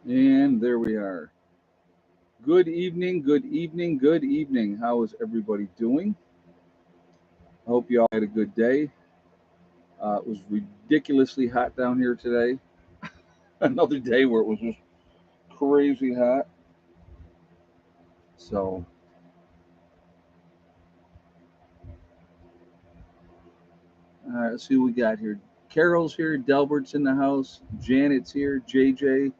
And there we are. Good evening, good evening, good evening. How is everybody doing? I hope you all had a good day. It was ridiculously hot down here today. Another day where it was just crazy hot. So, let's see what we got here. Carol's here, Delbert's in the house, Janet's here, JJ,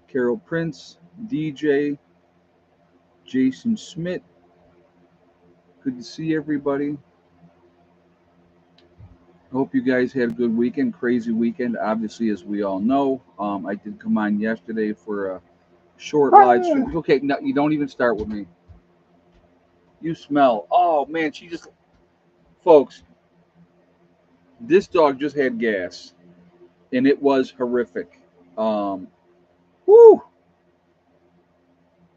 Carol Prince, DJ, Jason Schmidt. Good to see everybody. Hope you guys had a good weekend, crazy weekend. Obviously, as we all know, I did come on yesterday for a short live stream. Okay, no, you don't even start with me. You smell. Oh man, she just, folks, this dog just had gas, and it was horrific. Um, whoo,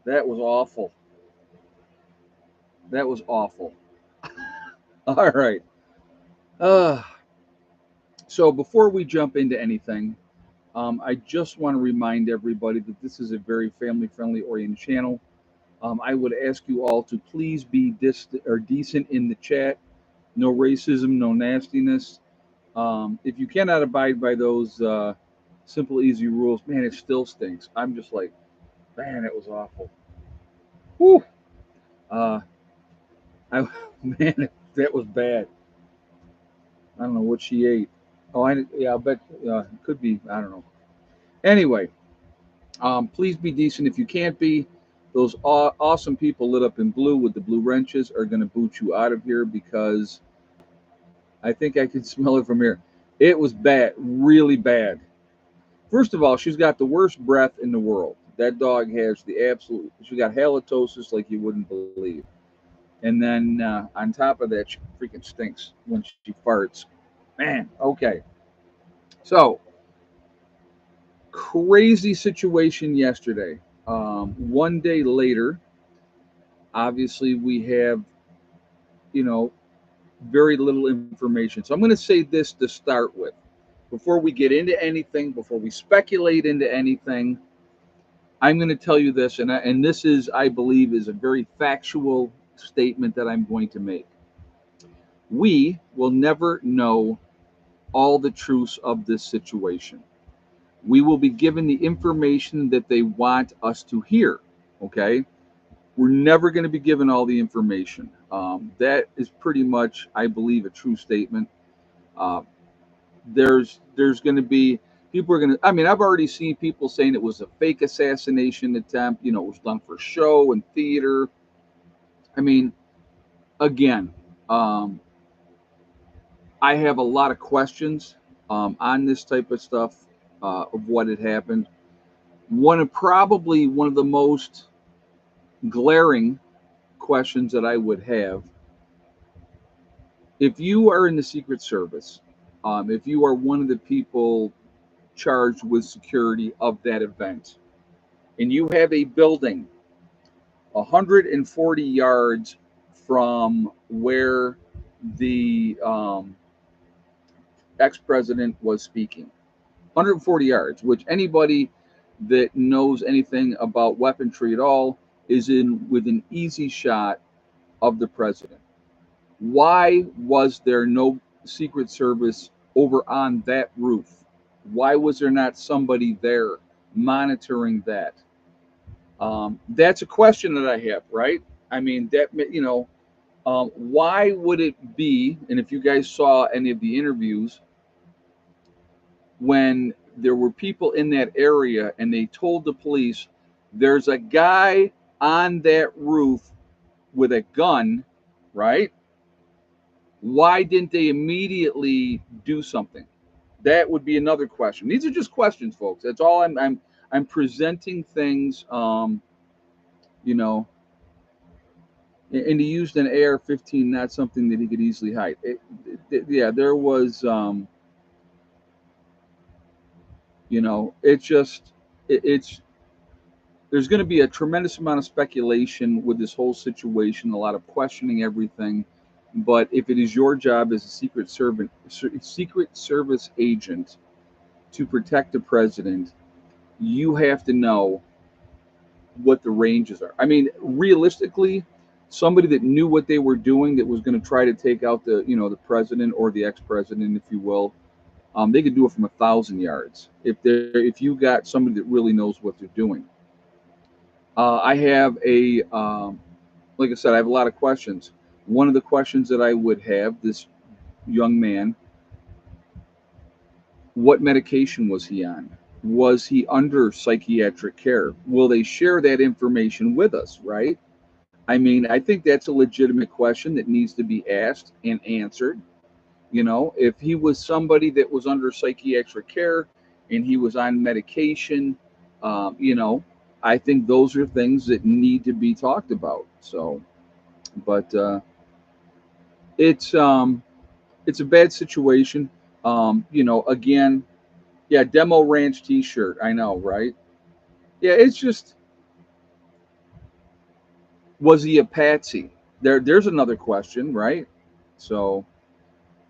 that was awful. That was awful. All right. Uh, so before we jump into anything, I just want to remind everybody that this is a very family-friendly oriented channel. I would ask you all to please be decent in the chat. No racism, no nastiness. If you cannot abide by those simple, easy rules, man, it still stinks. I'm just like, man, it was awful. Whew. Uh, man, that was bad. I don't know what she ate. Oh, yeah, I bet it could be. I don't know. Anyway, please be decent. If you can't be, those awesome people lit up in blue with the blue wrenches are going to boot you out of here because I think I can smell it from here. It was bad, really bad. First of all, she's got the worst breath in the world. That dog has the absolute. She got halitosis like you wouldn't believe. And then on top of that, she freaking stinks when she farts. Man, okay. So crazy situation yesterday. One day later, obviously we have you know very little information. So I'm going to say this to start with, before we get into anything, before we speculate into anything. I'm going to tell you this, and this is, I believe, is a very factual statement that I'm going to make. We will never know all the truths of this situation. We will be given the information that they want us to hear. Okay, we're never going to be given all the information. That is pretty much, I believe, a true statement. Uh, there's going to be people are going to. I mean, I've already seen people saying it was a fake assassination attempt. It was done for show and theater. I mean, again, um, I have a lot of questions on this type of stuff of what had happened. One of the most glaring questions that I would have, if you are in the Secret Service, if you are one of the people charged with security of that event, and you have a building 140 yards from where the ex-president was speaking. 140 yards, which anybody that knows anything about weaponry at all is in with an easy shot of the president. Why was there no Secret Service over on that roof? Why was there not somebody there monitoring that? That's a question that I have, right? I mean, why would it be? And if you guys saw any of the interviews, when there were people in that area and they told the police there's a guy on that roof with a gun, right? Why didn't they immediately do something? That would be another question. These are just questions, folks. That's all I'm presenting things. You know, and he used an AR-15, not something that he could easily hide. Yeah, there was. It's just it's there's going to be a tremendous amount of speculation with this whole situation, a lot of questioning everything. But if it is your job as a Secret Service agent to protect the president, you have to know what the ranges are. I mean, realistically, somebody that knew what they were doing, that was going to try to take out the, the president or the ex-president, if you will, they could do it from 1,000 yards if you got somebody that really knows what they're doing. I have like I said, I have a lot of questions. One of the questions that I would have this young man: what medication was he on? Was he under psychiatric care? Will they share that information with us, right? I mean, I think that's a legitimate question that needs to be asked and answered. If he was somebody that was under psychiatric care and he was on medication, um, you know, I think those are things that need to be talked about. So, but it's um, it's a bad situation. Again, yeah, demo ranch T-shirt. I know, right? Yeah, it's just, was he a patsy? There's another question, right? So,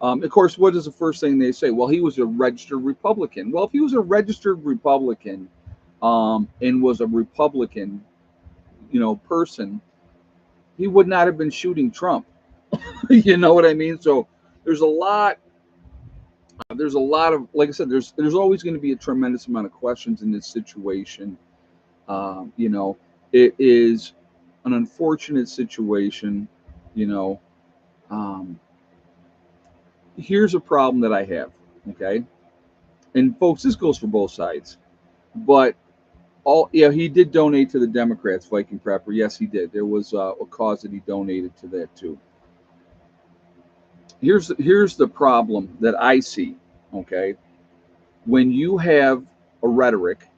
of course, what is the first thing they say? Well, he was a registered Republican. Well, if he was a registered Republican, and was a Republican, person, he would not have been shooting Trump. You know what I mean? So there's a lot. There's a lot of, like I said, there's always going to be a tremendous amount of questions in this situation. Um, you know, it is an unfortunate situation. You know, um, here's a problem that I have. Okay, and folks, this goes for both sides. But yeah, he did donate to the Democrats, Viking Prepper. Yes, he did. There was a cause that he donated to that too. Here's the problem that I see. Okay, when you have a rhetoric,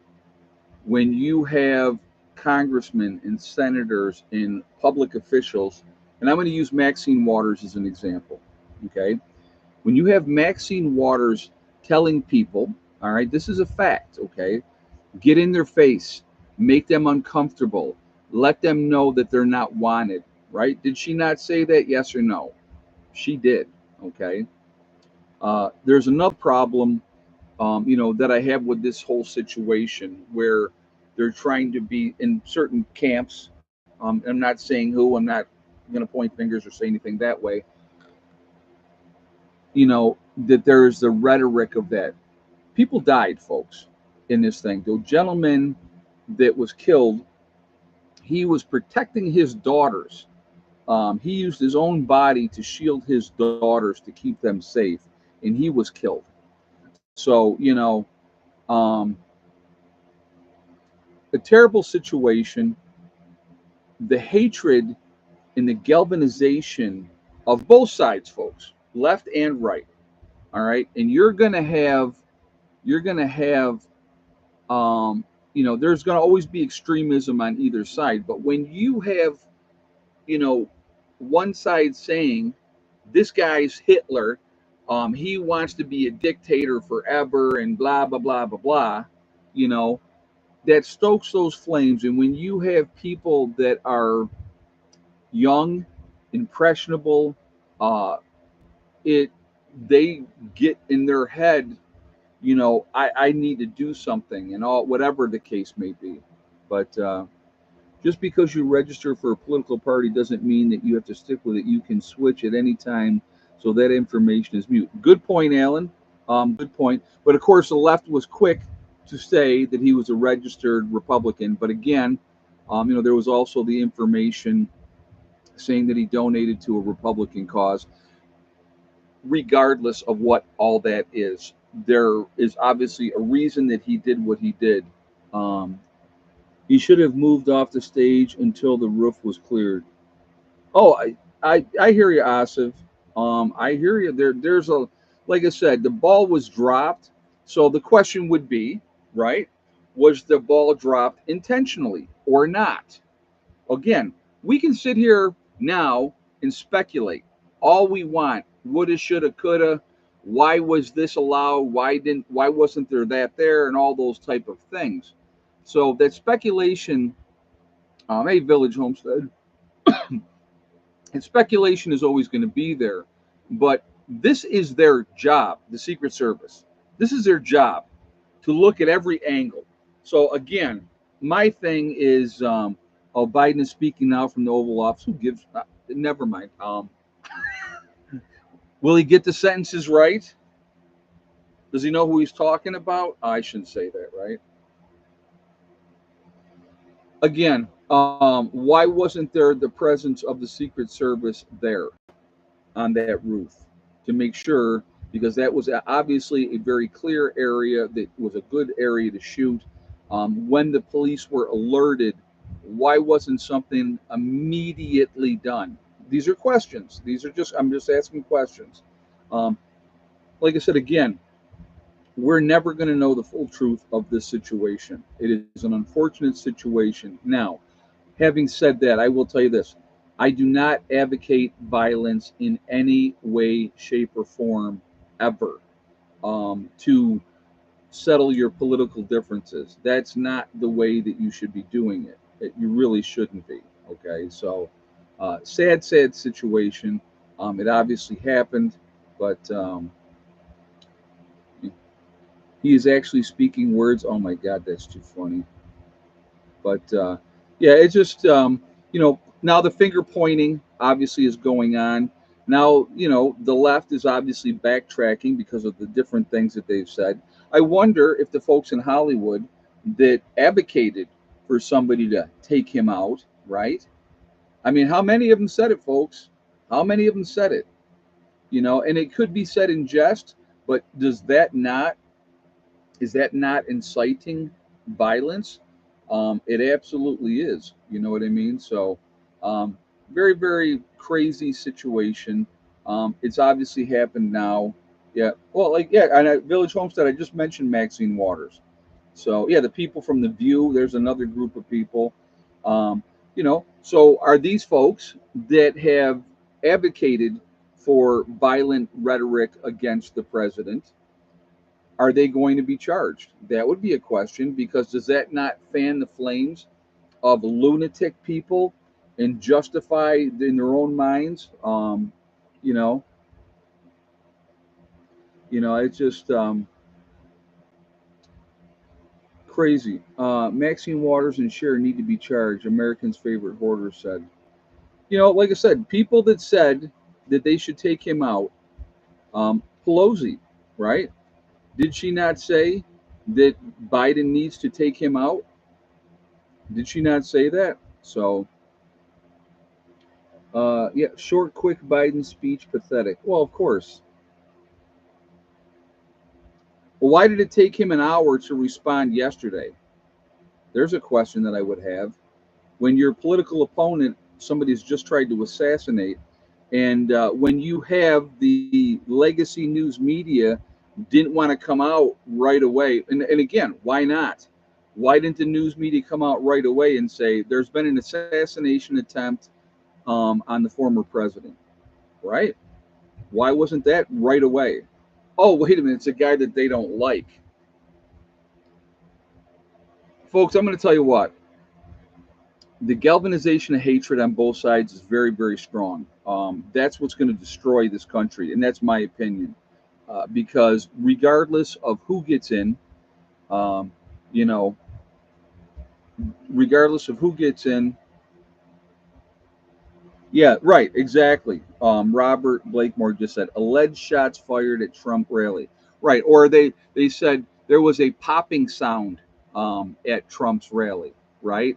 when you have congressmen and senators and public officials, and I'm going to use Maxine Waters as an example. Okay, when you have Maxine Waters telling people, all right, this is a fact. Okay, get in their face, make them uncomfortable, let them know that they're not wanted, right? Did she not say that? Yes or no? She did. Okay. There's another problem, that I have with this whole situation where they're trying to be in certain camps. I'm not saying who, I'm not going to point fingers or say anything that way, that there's the rhetoric of that. People died, folks, in this thing. The gentleman that was killed, he was protecting his daughters. He used his own body to shield his daughters to keep them safe, and he was killed. So, um, a terrible situation. The hatred and the galvanization of both sides, folks, left and right. All right, and you're gonna have, there's gonna always be extremism on either side. But when you have, you know, one side saying this guy's Hitler, he wants to be a dictator forever, and blah blah blah blah blah, you know, that stokes those flames. And when you have people that are young, impressionable, uh, it they get in their head, I need to do something, and all, whatever the case may be. But just because you register for a political party doesn't mean that you have to stick with it. You can switch at any time, so that information is mute. Good point, Alan. Good point. But of course, the left was quick to say that he was a registered Republican. But again, there was also the information saying that he donated to a Republican cause. Regardless of what all that is, there is obviously a reason that he did what he did. Um, he should have moved off the stage until the roof was cleared. Oh, I hear you, Asif. I hear you. There's a, like I said, the ball was dropped. So the question would be, right? Was the ball dropped intentionally or not? Again, we can sit here now and speculate all we want. Woulda, shoulda, coulda. Why was this allowed? Why wasn't there that there? And all those type of things. So that speculation, hey, Village Homestead, and speculation is always going to be there. But this is their job, the Secret Service. This is their job, to look at every angle. So again, my thing is, oh, Biden is speaking now from the Oval Office. Who gives? Never mind. Will he get the sentences right? Does he know who he's talking about? I shouldn't say that, right? Again, why wasn't there the presence of the Secret Service there on that roof to make sure? Because that was obviously a very clear area that was a good area to shoot. When the police were alerted, why wasn't something immediately done? These are questions. These are just, I'm just asking questions. Um, like I said, again, we're never going to know the full truth of this situation. It is an unfortunate situation. Now, having said that, I will tell you this: I do not advocate violence in any way, shape, or form ever to settle your political differences. That's not the way that you should be doing it. You really shouldn't be. Okay, so sad, sad situation. It obviously happened, but he is actually speaking words. Oh my God, that's too funny. But yeah, it's just now the finger pointing obviously is going on. Now the left is obviously backtracking because of the different things that they've said. I wonder if the folks in Hollywood that advocated for somebody to take him out, right? I mean, how many of them said it, folks? How many of them said it? And it could be said in jest, but does that not is that not inciting violence? It absolutely is. You know what I mean? So, um, very, very crazy situation. It's obviously happened now. Yeah. Well, like, yeah, and at Village Homestead, I just mentioned Maxine Waters. So, yeah, the people from The View, there's another group of people. So are these folks that have advocated for violent rhetoric against the president? Are they going to be charged? That would be a question, because does that not fan the flames of lunatic people and justify in their own minds? You know, it's just crazy. Maxine Waters and Cher need to be charged. Americans' favorite hoarder said. Like I said, people that said that they should take him out. Pelosi, right? Did she not say that Biden needs to take him out? Did she not say that? So, yeah, short, quick Biden speech, pathetic. Well, of course. Well, why did it take him an hour to respond yesterday? There's a question that I would have. When your political opponent, somebody's just tried to assassinate, and when you have the legacy news media didn't want to come out right away, and again, why not? Why didn't the news media come out right away and say there's been an assassination attempt on the former president, right? Why wasn't that right away? Oh, wait a minute, it's a guy that they don't like. Folks, I'm going to tell you what, the galvanization of hatred on both sides is very, very strong. That's what's going to destroy this country, and that's my opinion. Because regardless of who gets in, um, you know, regardless of who gets in, yeah, right, exactly. Robert Blakemore just said alleged shots fired at Trump rally, right? Or they said there was a popping sound at Trump's rally, right?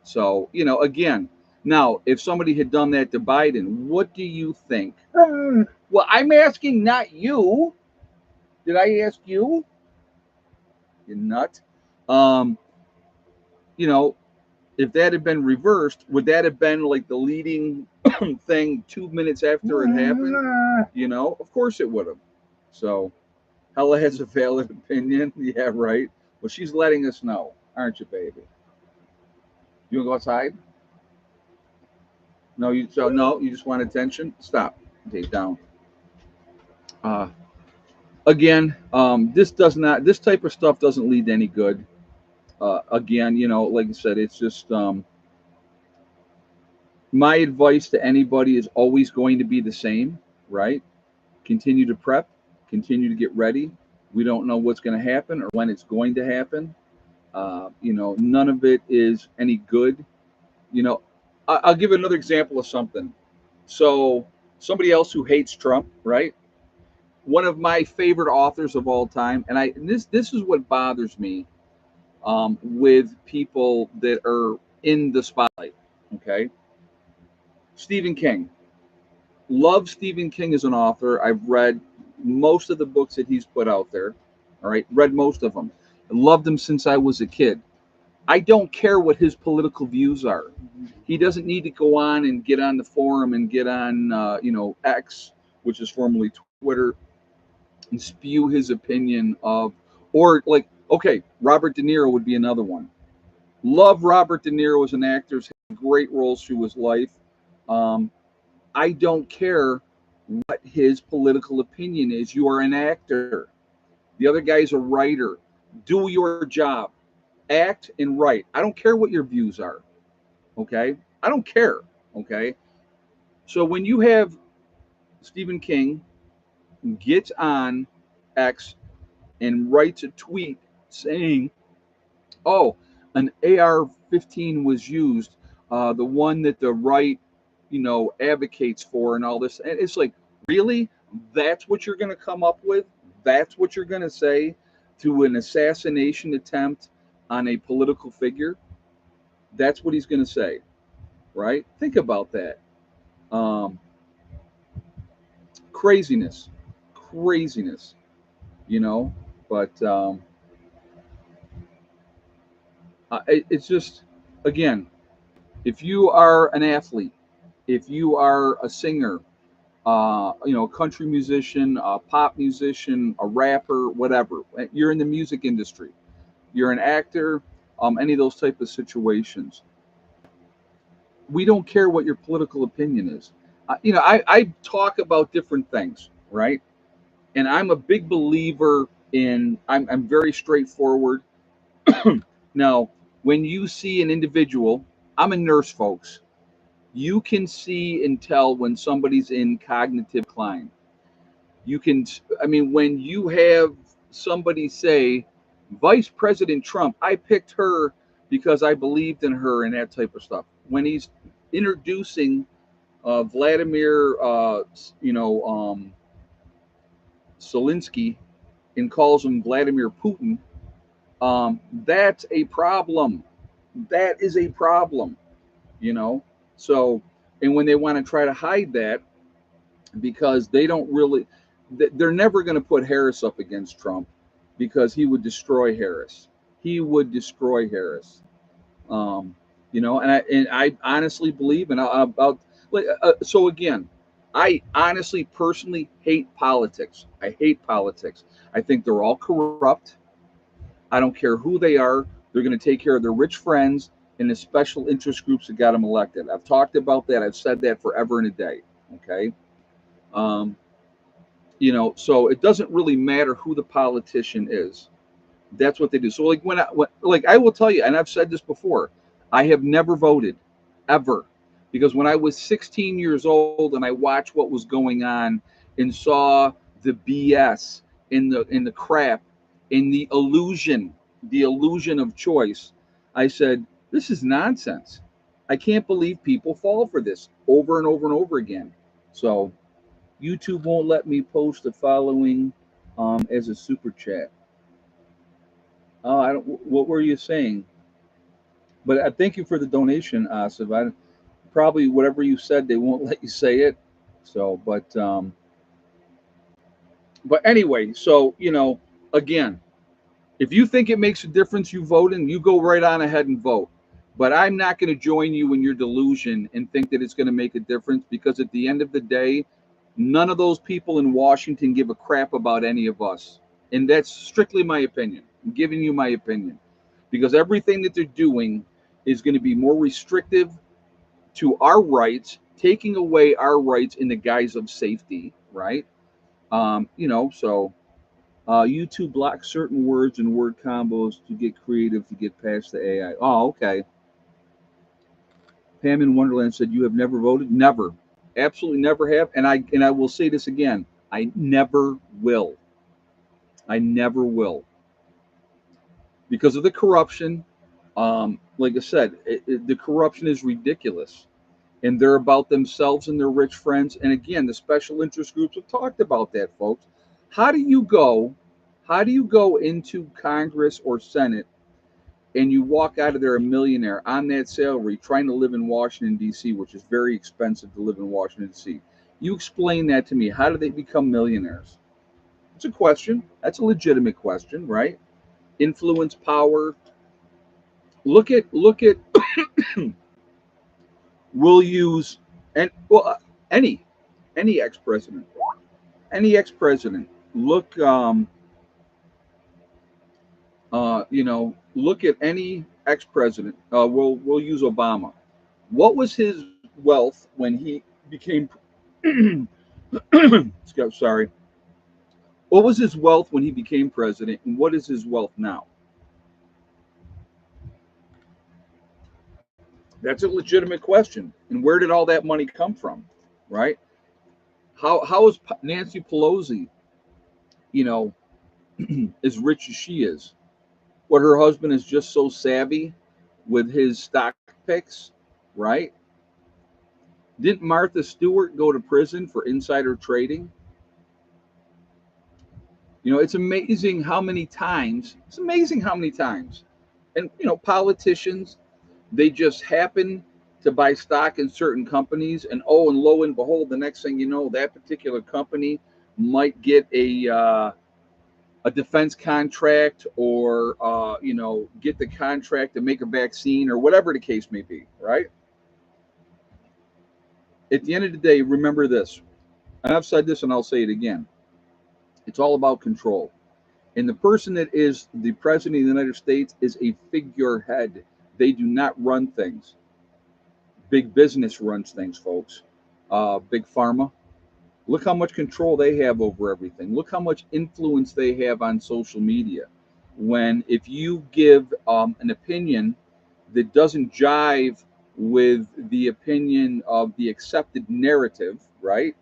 So, again, now, if somebody had done that to Biden, what do you think? Well, I'm asking not you. Did I ask you? You nut. Um, you know, if that had been reversed, would that have been like the leading thing 2 minutes after it happened? Of course it would have. So, Hella has a valid opinion. Yeah, right. Well, she's letting us know, aren't you, baby? You want to go outside? No, you just want attention. Stop. Take down. Uh, Again, this type of stuff doesn't lead to any good. Again, like I said, it's just my advice to anybody is always going to be the same, right? Continue to prep, continue to get ready. We don't know what's going to happen or when it's going to happen. None of it is any good. You know, I'll give another example of something. So somebody else who hates Trump, right? One of my favorite authors of all time, and this is what bothers me with people that are in the spotlight. Okay, Stephen King. Love Stephen King as an author. I've read most of the books that he's put out there. All right, read most of them. Loved him since I was a kid. I don't care what his political views are. He doesn't need to go on and get on the forum and get on, X, which is formerly Twitter, and spew his opinion of, or like, okay, Robert De Niro would be another one. Love Robert De Niro as an actor, has had great roles through his life. Um, I don't care what his political opinion is. You are an actor. The other guy's a writer. Do your job. Act and write. I don't care what your views are. Okay? I don't care. Okay? So when you have Stephen King gets on X and writes a tweet saying, oh, an AR-15 was used, the one that the right, advocates for and all this. And it's like, really? That's what you're going to come up with? That's what you're going to say to an assassination attempt on a political figure? That's what he's going to say, right? Think about that. Um, Craziness, craziness, you know. But it's just, again, if you are an athlete, if you are a singer, a country musician, a pop musician, a rapper, whatever, you're in the music industry, you're an actor, any of those type of situations. We don't care what your political opinion is. I talk about different things, right? And I'm a big believer in. I'm very straightforward. Now, when you see an individual, I'm a nurse, folks. You can see and tell when somebody's in cognitive decline. You can, I mean, when you have somebody say, Vice President Trump, I picked her because I believed in her and that type of stuff. When he's introducing Vladimir, Zelensky, and calls him Vladimir Putin, that's a problem. That is a problem, you know. So, and when they want to try to hide that, because they don't really, they're never going to put Harris up against Trump because he would destroy Harris. He would destroy Harris. Um, and I honestly believe, and about like so again, I honestly personally hate politics. I hate politics. I think they're all corrupt. I don't care who they are. They're going to take care of their rich friends and the special interest groups that got them elected. I've talked about that. I've said that forever and a day. Okay. Um, so it doesn't really matter who the politician is. That's what they do. So like like I will tell you, and I've said this before, I have never voted, ever, because when I was 16 years old and I watched what was going on and saw the BS in the crap, in the illusion of choice, I said, this is nonsense. I can't believe people fall for this over and over and over again. So YouTube won't let me post the following as a super chat. Oh, I don't. What were you saying? But I thank you for the donation, Asif. I probably whatever you said, they won't let you say it. So, but anyway, so again, if you think it makes a difference, you vote and you go right on ahead and vote. But I'm not going to join you in your delusion and think that it's going to make a difference because at the end of the day, none of those people in Washington give a crap about any of us. And that's strictly my opinion. I'm giving you my opinion because everything that they're doing is going to be more restrictive to our rights, taking away our rights in the guise of safety, right? So YouTube blocks certain words and word combos to get creative to get past the AI. Oh, okay. Pam in Wonderland said you have never voted. Never, absolutely never have. And I will say this again. I never will. I never will. because of the corruption. Like I said, the corruption is ridiculous, and they're about themselves and their rich friends. And again, the special interest groups have talked about that, folks. How do you go? How do you go into Congress or Senate and you walk out of there a millionaire on that salary, trying to live in Washington D.C., which is very expensive to live in Washington D.C.? You explain that to me. How do they become millionaires? It's a question. That's a legitimate question, right? Influence, power. Look at we'll use and well any ex-president, any ex-president. Look, look at any ex-president. We'll use Obama. What was his wealth when he became? Sorry. What was his wealth when he became president, and what is his wealth now? That's a legitimate question. And where did all that money come from? Right? How is Nancy Pelosi, you know, as rich as she is? What, her husband is just so savvy with his stock picks, right? Didn't Martha Stewart go to prison for insider trading? It's amazing how many times. It's amazing how many times. And politicians, they just happen to buy stock in certain companies, and and lo and behold, the next thing you know, that particular company might get a defense contract, or get the contract to make a vaccine, or whatever the case may be, right? At the end of the day, remember this, and I've said this and I'll say it again. It's all about control. And the person that is the president of the United States is a figurehead. They do not run things. Big business runs things, folks. Big pharma. Look how much control they have over everything. Look how much influence they have on social media. When, if you give an opinion that doesn't jive with the opinion of the accepted narrative, right,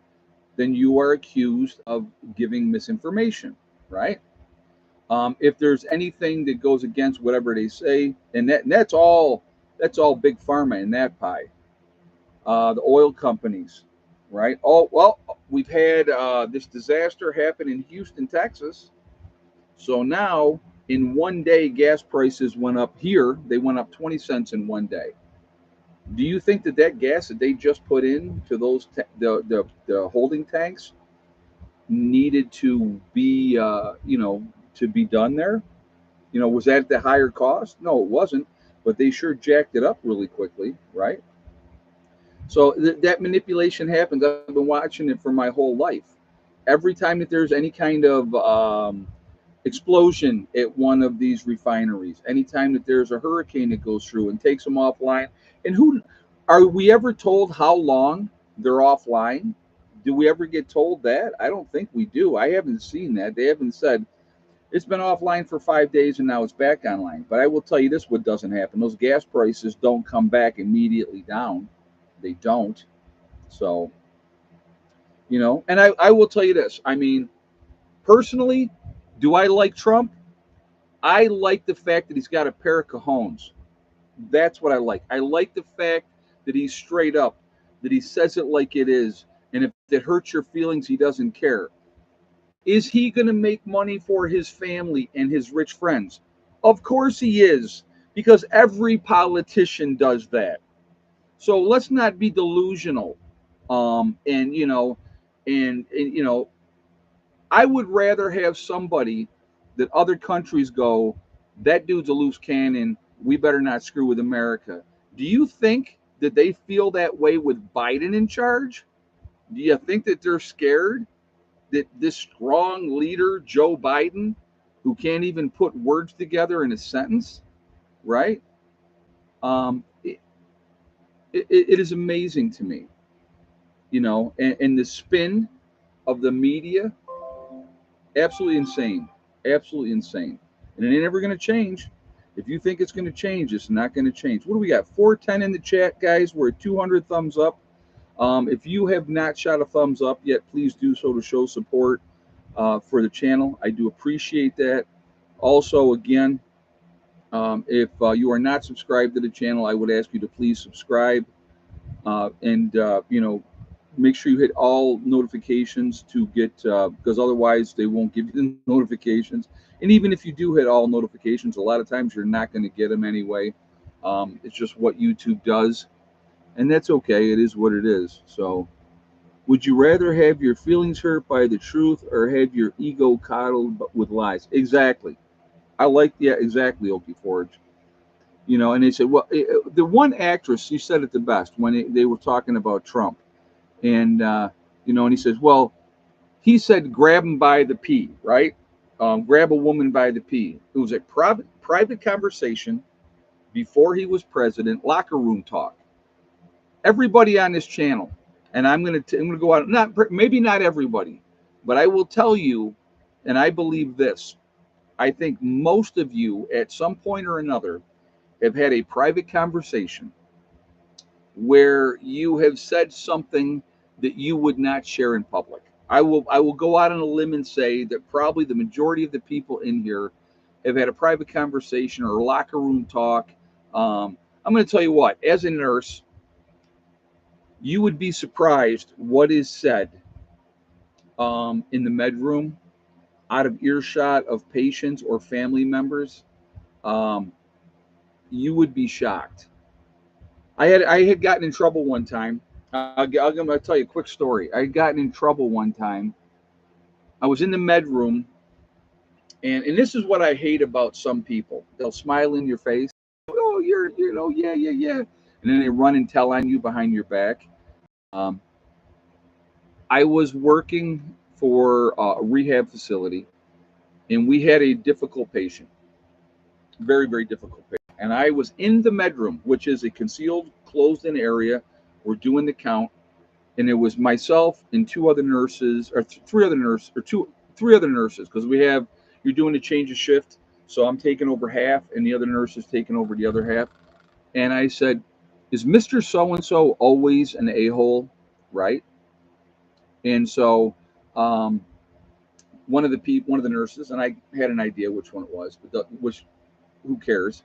then you are accused of giving misinformation, right? If there's anything that goes against whatever they say, and that's all big pharma in that pie. The oil companies, right? Oh well, we've had this disaster happen in Houston, Texas. So now, in one day, gas prices went up here. They went up 20 cents in one day. Do you think that gas that they just put in to those the holding tanks needed to be to be done there? Was that at the higher cost? No, it wasn't. But they sure jacked it up really quickly, right? So that manipulation happens. I've been watching it for my whole life. Every time that there's any kind of explosion at one of these refineries, anytime that there's a hurricane that goes through and takes them offline, and who are we ever told how long they're offline? Do we ever get told that? I don't think we do. I haven't seen that. They haven't said it's been offline for 5 days and now it's back online. But I will tell you this: what doesn't happen? Those gas prices don't come back immediately down. They don't. So, and I will tell you this. I mean, personally, do I like Trump? I like the fact that he's got a pair of cojones. That's what I like. I like the fact that he's straight up, that he says it like it is. And if it hurts your feelings, he doesn't care. Is he going to make money for his family and his rich friends? Of course he is, because every politician does that. So let's not be delusional. And I would rather have somebody that other countries go, that dude's a loose cannon. We better not screw with America. Do you think that they feel that way with Biden in charge? Do you think that they're scared that this strong leader, Joe Biden, who can't even put words together in a sentence, right? Um, it, it is amazing to me, and the spin of the media, absolutely insane, absolutely insane, and it ain't ever going to change. If you think it's going to change, it's not going to change. What do we got? 410 in the chat, guys. We're at 200 thumbs up. If you have not shot a thumbs up yet, please do so to show support for the channel. I do appreciate that. Also, again, If you are not subscribed to the channel, I would ask you to please subscribe, and make sure you hit all notifications to get, because otherwise they won't give you the notifications. And even if you do hit all notifications, a lot of times you're not going to get them anyway. It's just what YouTube does, and that's okay. It is what it is. So, would you rather have your feelings hurt by the truth or have your ego coddled with lies? Exactly. I like, yeah, exactly, Okie Forge. And they said, well, the one actress, she said it the best when they were talking about Trump. And, and he says, well, he said, grab him by the pee, right? Grab a woman by the pee. It was a private conversation before he was president, locker room talk. Everybody on this channel, and I'm gonna go out, not maybe not everybody, but I will tell you, and I believe this. I think most of you, at some point or another, have had a private conversation where you have said something that you would not share in public. I will go out on a limb and say that probably the majority of the people in here have had a private conversation or locker room talk. I'm going to tell you what, as a nurse, you would be surprised what is said in the med room, out of earshot of patients or family members. Um, you would be shocked. I had gotten in trouble one time. I'm going to tell you a quick story. I had gotten in trouble one time. I was in the med room, and this is what I hate about some people. They'll smile in your face. Oh, yeah, yeah, yeah. And then they run and tell on you behind your back. Um, I was working for a rehab facility, and we had a difficult patient, very, very difficult patient. And I was in the med room, which is a concealed, closed-in area. We're doing the count, and it was myself and two other nurses, or three other nurses, or three other nurses, because you're doing a change of shift. So I'm taking over half, and the other nurse is taking over the other half. And I said, "Is Mister So and So always an a-hole, right?" And so, um, one of the nurses, and I had an idea which one it was, but which, who cares?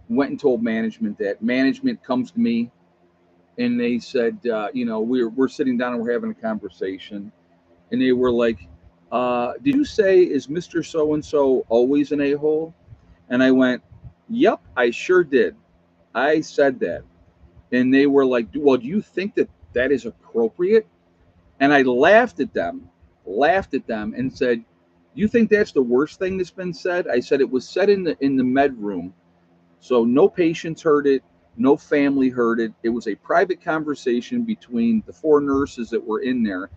Went and told management that. Management comes to me, and they said, we're sitting down and we're having a conversation, and they were like, "Did you say, is Mister So and So always an a-hole?" And I went, "Yep, I sure did. I said that." And they were like, "Well, do you think that that is appropriate?" And I laughed at them, and said, "You think that's the worst thing that's been said?" I said it was said in the med room, so no patients heard it, no family heard it. It was a private conversation between the four nurses that were in there,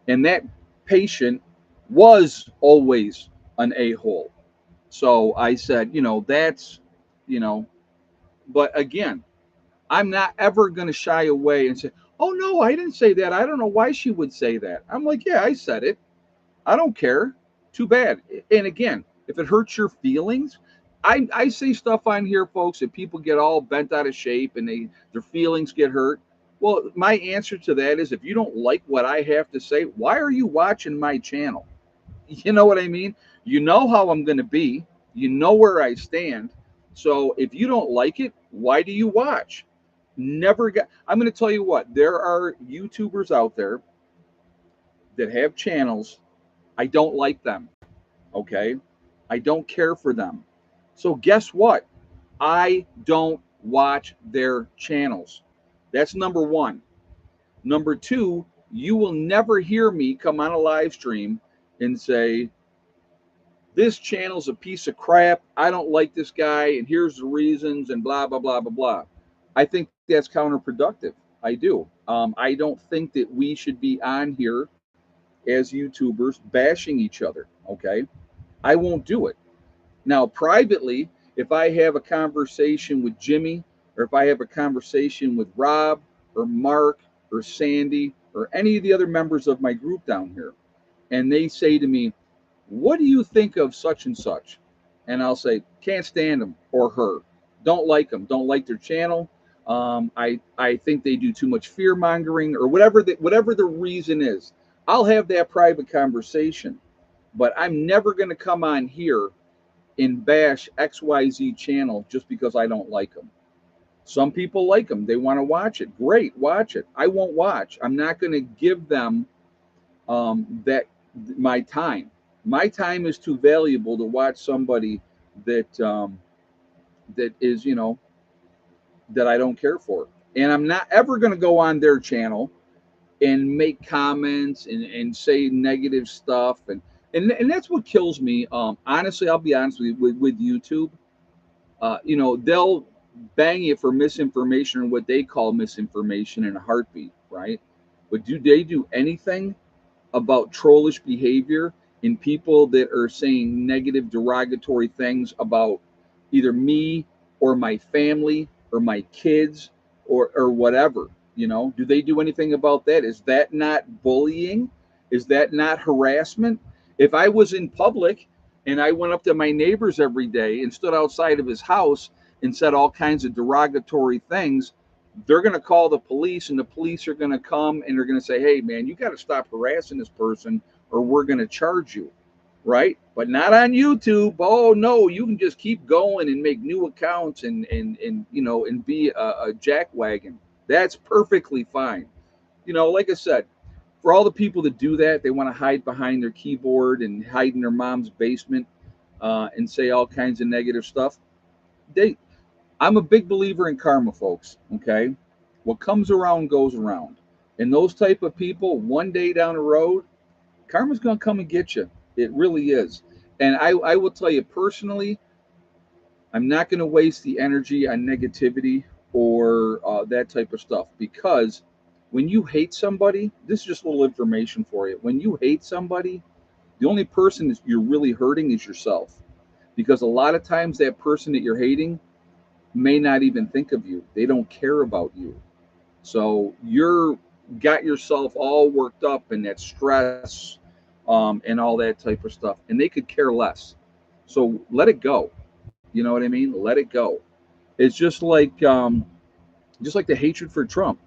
and that patient was always an a-hole. So I said, that's, you know, but again, I'm not ever going to shy away and say, "Oh no, I didn't say that. I don't know why she would say that." I'm like, "Yeah, I said it. I don't care. Too bad." And again, if it hurts your feelings, I say stuff on here, folks, that people get all bent out of shape and their feelings get hurt. Well, my answer to that is, if you don't like what I have to say, why are you watching my channel? You know what I mean? You know how I'm going to be. You know where I stand. So if you don't like it, why do you watch? Never got. I'm going to tell you what. There are YouTubers out there that have channels. I don't like them. Okay, I don't care for them. So guess what? I don't watch their channels. That's number one. Number two, you will never hear me come on a live stream and say, "This channel's a piece of crap. I don't like this guy, and here's the reasons," and blah, blah, blah, blah, blah. I think that's counterproductive. I do. I don't think that we should be on here as YouTubers bashing each other. Okay. I won't do it. Now, privately, if I have a conversation with Jimmy, or if I have a conversation with Rob or Mark or Sandy or any of the other members of my group down here, and they say to me, "What do you think of such and such?" And I'll say, "Can't stand them or her. Don't like them. Don't like their channel. I think they do too much fear mongering," or whatever the reason is. I'll have that private conversation, but I'm never going to come on here and bash XYZ channel just because I don't like them. Some people like them. They want to watch it. Great, watch it. I won't watch. I'm not going to give them that my time. My time is too valuable to watch somebody that that is, that I don't care for. And I'm not ever going to go on their channel and make comments and say negative stuff. And that's what kills me. Honestly, I'll be honest with YouTube. They'll bang you for misinformation or what they call misinformation in a heartbeat, right? But do they do anything about trollish behavior in people that are saying negative, derogatory things about either me or my family or my kids or whatever? Do they do anything about that? Is that not bullying? Is that not harassment? If I was in public and I went up to my neighbors every day and stood outside of his house and said all kinds of derogatory things, they're going to call the police, and the police are going to come and they're going to say, hey man, you got to stop harassing this person or we're going to charge you, right? But not on YouTube. Oh no, you can just keep going and make new accounts and be a jackwagon. That's perfectly fine. Like I said, for all the people that do that, they want to hide behind their keyboard and hide in their mom's basement and say all kinds of negative stuff. They I'm a big believer in karma, folks. Okay, what comes around goes around, and those type of people, one day down the road, karma's gonna come and get you. It really is. And I will tell you personally, I'm not gonna waste the energy on negativity or that type of stuff because when you hate somebody, this is just a little information for you. When you hate somebody, the only person that you're really hurting is yourself, because a lot of times that person that you're hating may not even think of you. They don't care about you. So you're got yourself all worked up in that stress and all that type of stuff, and they could care less. So let it go. You know what I mean? Let it go. It's just like the hatred for Trump.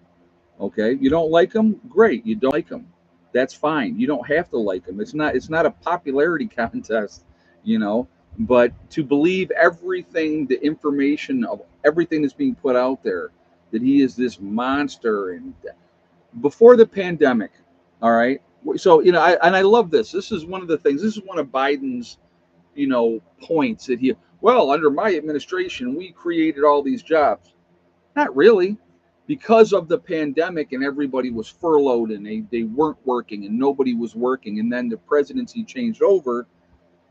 Okay, you don't like him, great. You don't like him, that's fine. You don't have to like him. It's not a popularity contest, you know. But to believe everything, the information of everything that's being put out there, that he is this monster, and before the pandemic, all right. So I love this. This is one of the things. This is one of Biden's points that under my administration we created all these jobs. Not really, because of the pandemic and everybody was furloughed and they weren't working and nobody was working. And then the presidency changed over.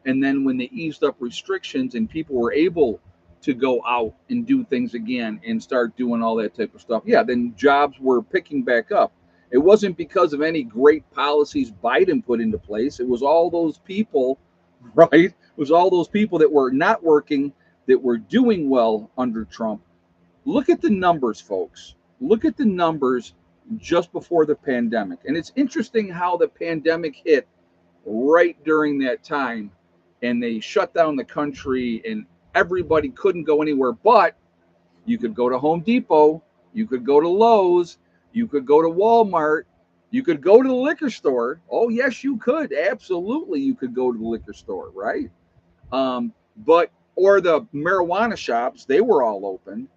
And then when they eased up restrictions and people were able to go out and do things again and start doing all that type of stuff, yeah, then jobs were picking back up. It wasn't because of any great policies Biden put into place. It was all those people, right? It was all those people that were not working that were doing well under Trump. Look at the numbers, folks. Look at the numbers just before the pandemic. And it's interesting how the pandemic hit right during that time, and they shut down the country and everybody couldn't go anywhere. But you could go to Home Depot, you could go to Lowe's, you could go to Walmart, you could go to the liquor store. Oh yes, you could. Absolutely, you could go to the liquor store, right? But or the marijuana shops, they were all open.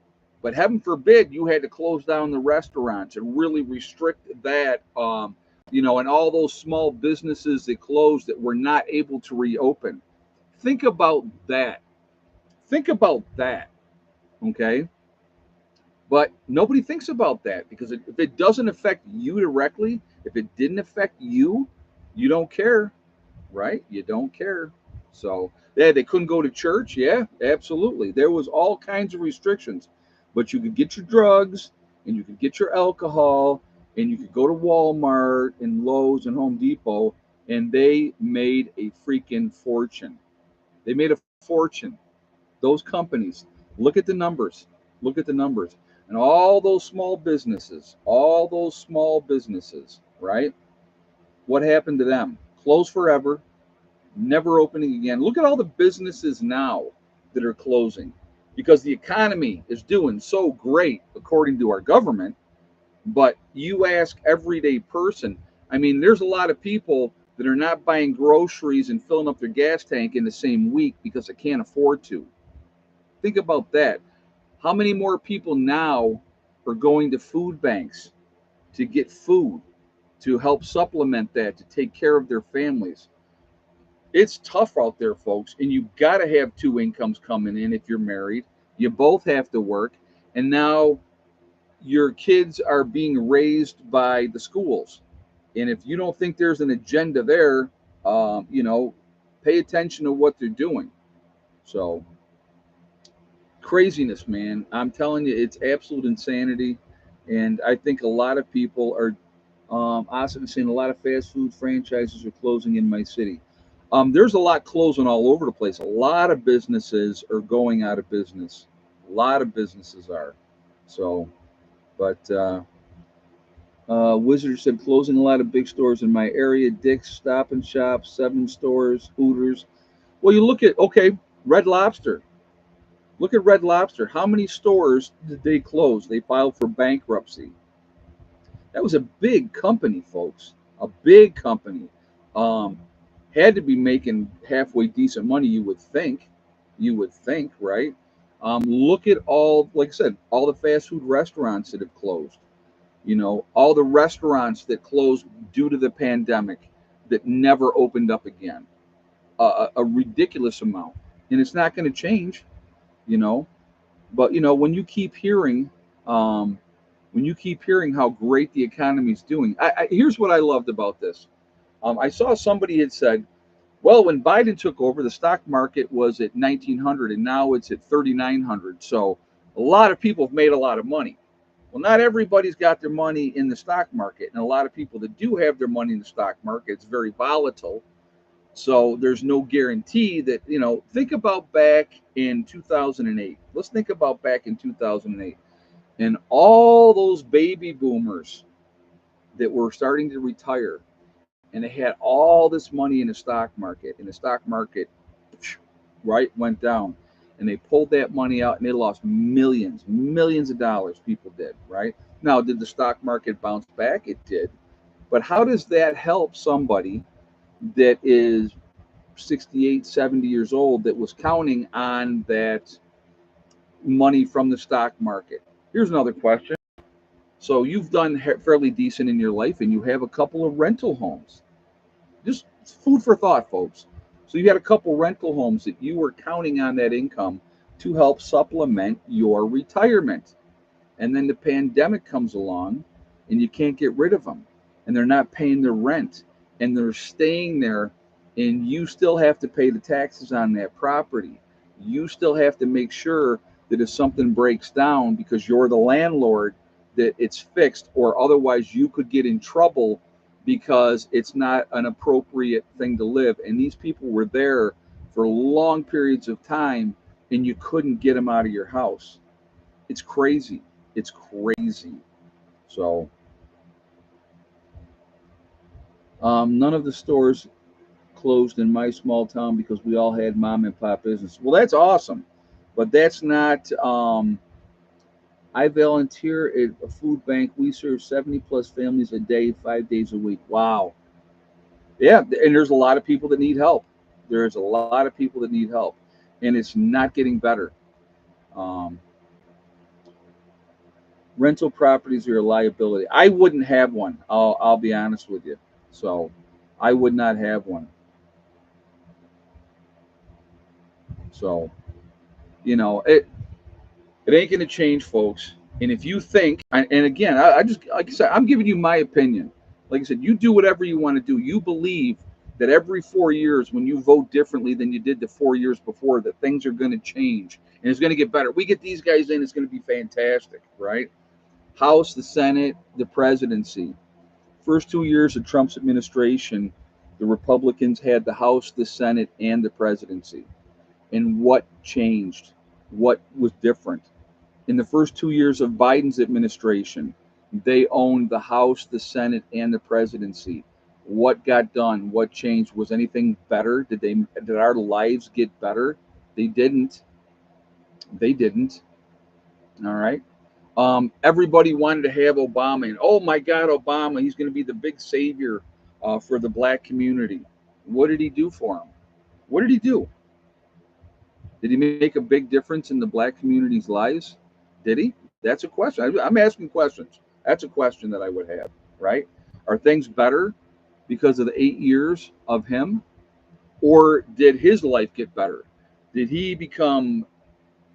But heaven forbid you had to close down the restaurants and really restrict that, and all those small businesses that closed that were not able to reopen. Think about that. Think about that. Okay. But nobody thinks about that because if it doesn't affect you directly, if it didn't affect you, you don't care, right? You don't care. So yeah, they couldn't go to church. Yeah, absolutely. There was all kinds of restrictions, but you could get your drugs and you could get your alcohol and you could go to Walmart and Lowe's and Home Depot, and they made a freaking fortune. They made a fortune. Those companies. Look at the numbers. Look at the numbers. And all those small businesses, right? What happened to them? Closed forever, never opening again. Look at all the businesses now that are closing because the economy is doing so great according to our government. But you ask everyday person, I mean, there's a lot of people that are not buying groceries and filling up their gas tank in the same week because they can't afford to. Think about that. How many more people now are going to food banks to get food, to help supplement that, to take care of their families? It's tough out there, folks, and you got to have two incomes coming in if you're married. You both have to work, and now your kids are being raised by the schools. And if you don't think there's an agenda there, you know, pay attention to what they're doing. So, craziness, man. I'm telling you, it's absolute insanity. And I think a lot of people are, also saying a lot of fast food franchises are closing in my city. There's a lot closing all over the place. A lot of businesses are going out of business. A lot of businesses are. So, but Wizard said closing a lot of big stores in my area. Dick's, Stop and Shop, Seven Stores, Hooters. Well, you look at, okay, Red Lobster. Look at Red Lobster. How many stores did they close? They filed for bankruptcy. That was a big company, folks. A big company. Um, had to be making halfway decent money, you would think. You would think, right? Look at all, like I said, all the fast food restaurants that have closed. You know, all the restaurants that closed due to the pandemic that never opened up again. A ridiculous amount. And it's not going to change, you know. But, you know, um, when you keep hearing how great the economy's doing, here's what I loved about this. I saw somebody had said, well, when Biden took over, the stock market was at 1900 and now it's at 3900. So a lot of people have made a lot of money. Well, not everybody's got their money in the stock market. And a lot of people that do have their money in the stock market, it's very volatile. So there's no guarantee that, you know, think about back in 2008. Let's think about back in 2008 and all those baby boomers that were starting to retire and they had all this money in the stock market, and the stock market, right, went down, and they pulled that money out and they lost millions of dollars. People did, right? Now, did the stock market bounce back? It did. But how does that help somebody that is 68, 70 years old that was counting on that money from the stock market? Here's another question. So you've done fairly decent in your life and you have a couple of rental homes. Just food for thought, folks. So you had a couple rental homes that you were counting on that income to help supplement your retirement. And then the pandemic comes along and you can't get rid of them. And they're not paying their rent and they're staying there, and you still have to pay the taxes on that property. You still have to make sure that if something breaks down because you're the landlord, that it's fixed, or otherwise you could get in trouble because it's not an appropriate thing to live. And these people were there for long periods of time and you couldn't get them out of your house. It's crazy. It's crazy. So, none of the stores closed in my small town because we all had mom and pop business. Well, that's awesome, but that's not. I volunteer at a food bank. We serve 70 plus families a day, 5 days a week. Wow. Yeah, and there's a lot of people that need help. There's a lot of people that need help, and it's not getting better. Um, Rental properties are a liability. I wouldn't have one. I'll be honest with you. So, I would not have one. So, you know, it ain't going to change, folks. And if you think, and again, I just, like I said, I'm giving you my opinion. Like I said, you do whatever you want to do. You believe that every 4 years, when you vote differently than you did the 4 years before, that things are going to change and it's going to get better. We get these guys in, it's going to be fantastic, right? House, the Senate, the presidency. First 2 years of Trump's administration, the Republicans had the House, the Senate, and the presidency. And what changed? What was different? In the first 2 years of Biden's administration, they owned the House, the Senate, and the presidency. What got done? What changed? Was anything better? Did our lives get better? They didn't. They didn't. All right. Everybody wanted to have Obama, and oh my God, Obama, he's going to be the big savior for the black community. What did he do for them? What did he do? Did he make a big difference in the black community's lives? Did he? That's a question. I'm asking questions. That's a question that I would have, right? Are things better because of the 8 years of him? Or did his life get better? Did he become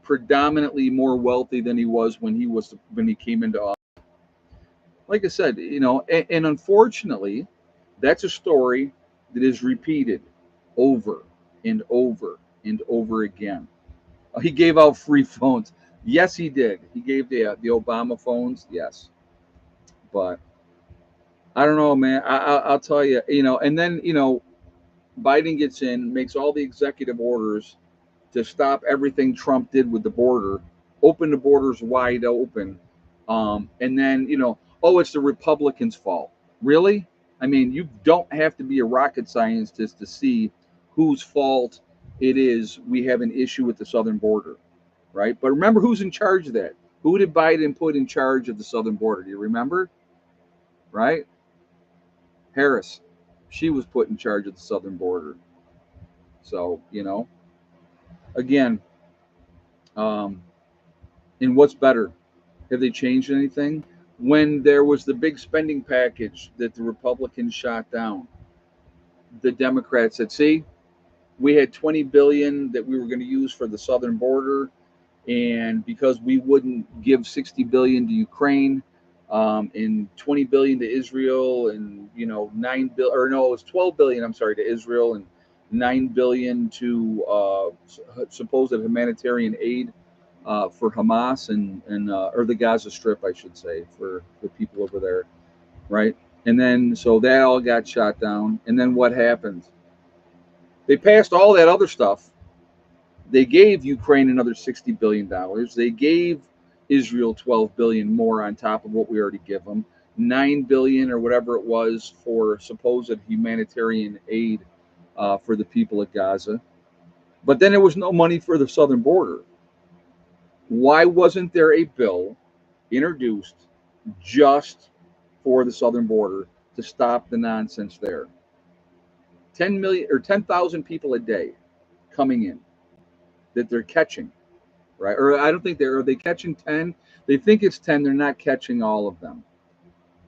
predominantly more wealthy than he was when he came into office? Like I said, and unfortunately, that's a story that is repeated over and over and over again. He gave out free phones. Yes, he did. He gave the Obama phones. Yes, but I don't know, man. I'll tell you, and then Biden gets in, makes all the executive orders to stop everything Trump did with the border, open the borders wide open, and then oh, it's the Republicans' fault. Really? I mean, you don't have to be a rocket scientist to see whose fault it is we have an issue with the southern border, right? But remember who's in charge of that? Who did Biden put in charge of the southern border? Do you remember? Right? Harris. She was put in charge of the southern border. So, again, um, and what's better? Have they changed anything? When there was the big spending package that the Republicans shot down, the Democrats said, "See, we had 20 billion that we were going to use for the southern border, and because we wouldn't give 60 billion to Ukraine, and 20 billion to Israel, and 9 billion, or no, it was 12 billion. I'm sorry, to Israel, and 9 billion to supposed humanitarian aid for Hamas and or the Gaza Strip, I should say, for the people over there, right? And then so that all got shot down. And then what happened? They passed all that other stuff. They gave Ukraine another $60 billion. They gave Israel 12 billion more on top of what we already give them. 9 billion or whatever it was for supposed humanitarian aid for the people of Gaza. But then there was no money for the southern border. Why wasn't there a bill introduced just for the southern border to stop the nonsense there? 10 million or 10,000 people a day coming in that they're catching, right? Or I don't think are they catching 10? They think it's 10. They're not catching all of them.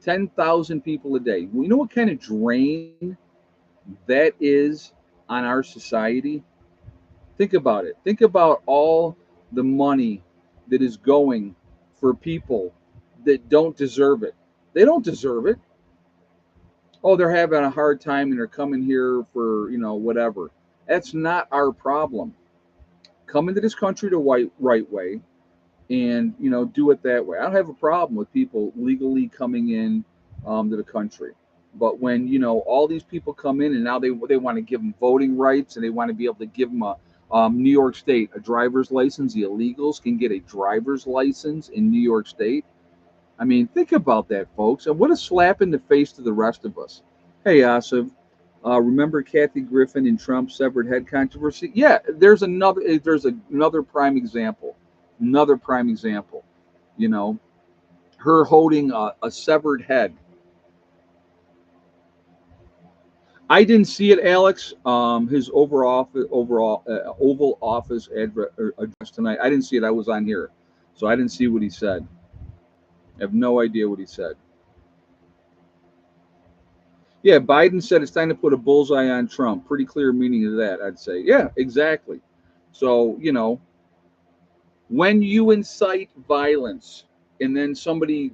10,000 people a day. You know what kind of drain that is on our society? Think about it. Think about all the money that is going for people that don't deserve it. They don't deserve it. Oh, they're having a hard time and they're coming here for, whatever. That's not our problem. Come into this country the right way and, do it that way. I don't have a problem with people legally coming in to the country. But when, all these people come in and now they want to give them voting rights and they want to be able to give them a New York State, a driver's license. The illegals can get a driver's license in New York State. I mean, think about that, folks. And what a slap in the face to the rest of us. Hey, Asif, remember Kathy Griffin and Trump's severed head controversy? Yeah, there's another prime example. Another prime example. You know, her holding a severed head. I didn't see it, Alex. His Oval Office address tonight. I didn't see it. I was on here, so I didn't see what he said. I have no idea what he said. Yeah, Biden said it's time to put a bullseye on Trump. Pretty clear meaning of that, I'd say. Yeah, exactly. So, when you incite violence and then somebody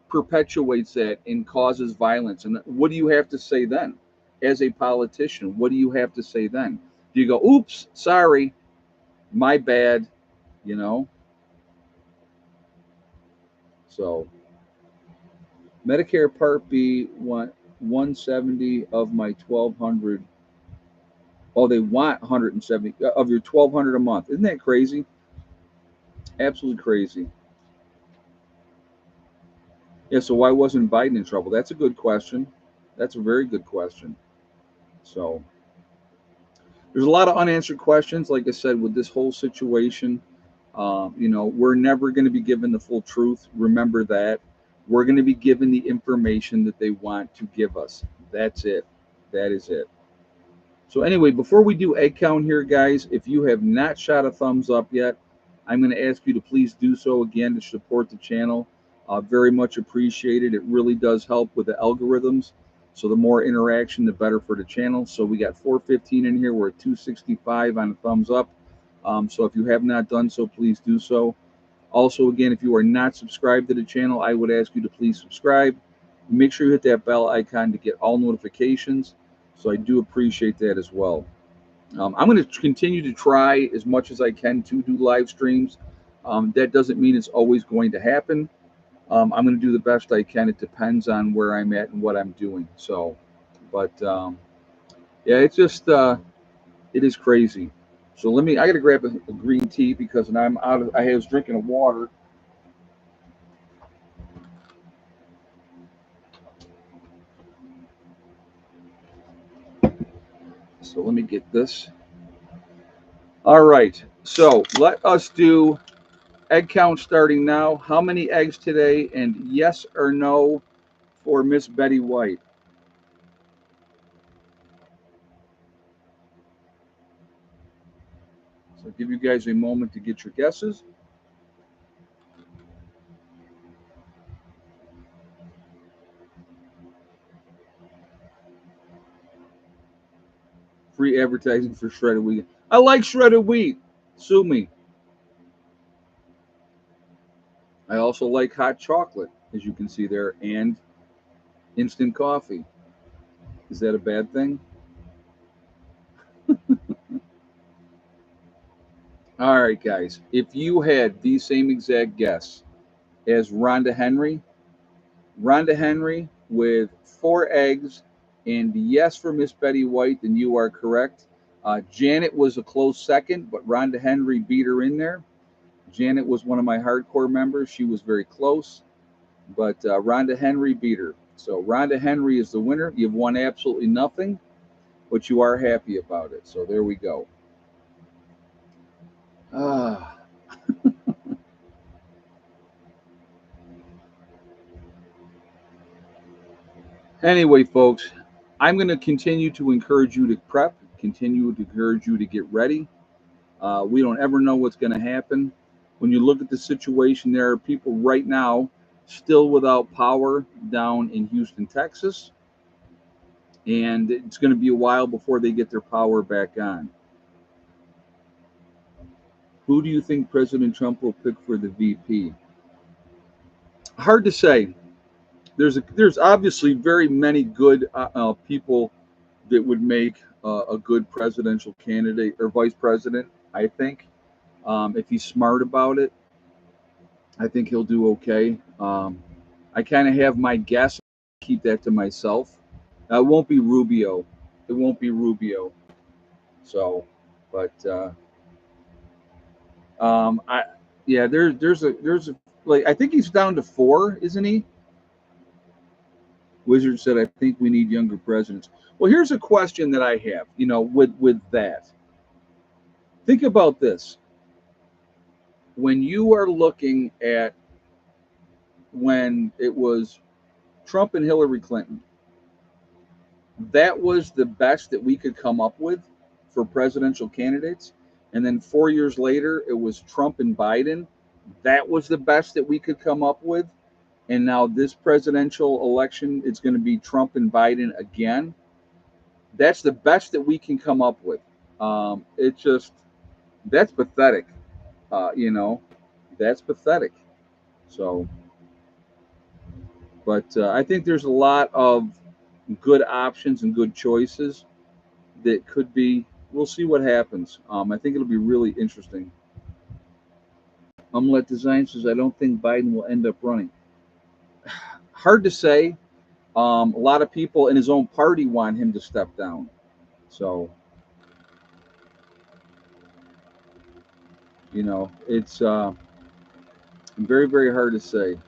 perpetuates that and causes violence, and what do you have to say then? As a politician, what do you have to say then? Do you go, oops, sorry, my bad, you know? So, Medicare Part B, 170 of my 1,200. Oh, they want 170 of your 1,200 a month. Isn't that crazy? Absolutely crazy. Yeah, so why wasn't Biden in trouble? That's a good question. That's a very good question. So there's a lot of unanswered questions, like I said, with this whole situation. We're never going to be given the full truth. Remember that. We're going to be given the information that they want to give us. That's it. That is it. So anyway, before we do egg count here, guys, if you have not shot a thumbs up yet, I'm going to ask you to please do so again to support the channel. Very much appreciated. It really does help with the algorithms. So the more interaction, the better for the channel. So we got 415 in here. We're at 265 on a thumbs up. So if you have not done so, please do so. Also, again, if you are not subscribed to the channel, I would ask you to please subscribe. Make sure you hit that bell icon to get all notifications. So I do appreciate that as well. I'm going to continue to try as much as I can to do live streams. That doesn't mean it's always going to happen. I'm going to do the best I can. It depends on where I'm at and what I'm doing. So, but yeah, it's just it is crazy. So I got to grab a green tea because now I was drinking water. So let me get this. All right. So let us do egg count starting now. How many eggs today? And yes or no for Miss Betty White. So I'll give you guys a moment to get your guesses. Free advertising for shredded wheat. I like shredded wheat. Sue me. I also like hot chocolate, as you can see there, and instant coffee. Is that a bad thing? All right, guys. If you had the same exact guess as Rhonda Henry with 4 eggs, and yes for Miss Betty White, then you are correct. Janet was a close second, but Rhonda Henry beat her in there. Janet was one of my hardcore members. She was very close, but Rhonda Henry beat her. So Rhonda Henry is the winner. You've won absolutely nothing, but you are happy about it. So there we go. Ah. Anyway, folks, I'm going to continue to encourage you to prep, continue to encourage you to get ready. We don't ever know what's going to happen. When you look at the situation, there are people right now still without power down in Houston, Texas, and it's going to be a while before they get their power back on. Who do you think President Trump will pick for the VP? Hard to say. There's obviously very many good people that would make a good presidential candidate or vice president. I think if he's smart about it, I think he'll do okay. I kind of have my guess. Keep that to myself. It won't be Rubio. It won't be Rubio. So, but I yeah, there's a like I think he's down to 4, isn't he? Wizard said, I think we need younger presidents. Well, here's a question that I have, with that. Think about this. When you are looking at when it was Trump and Hillary Clinton, that was the best that we could come up with for presidential candidates. And then 4 years later, it was Trump and Biden. That was the best that we could come up with. And now this presidential election, it's going to be Trump and Biden again. That's the best that we can come up with. It's just, that's pathetic. That's pathetic. So, but I think there's a lot of good options and good choices that could be. We'll see what happens. I think it'll be really interesting. Let Design says, I don't think Biden will end up running. Hard to say. A lot of people in his own party want him to step down. So, it's very, very hard to say.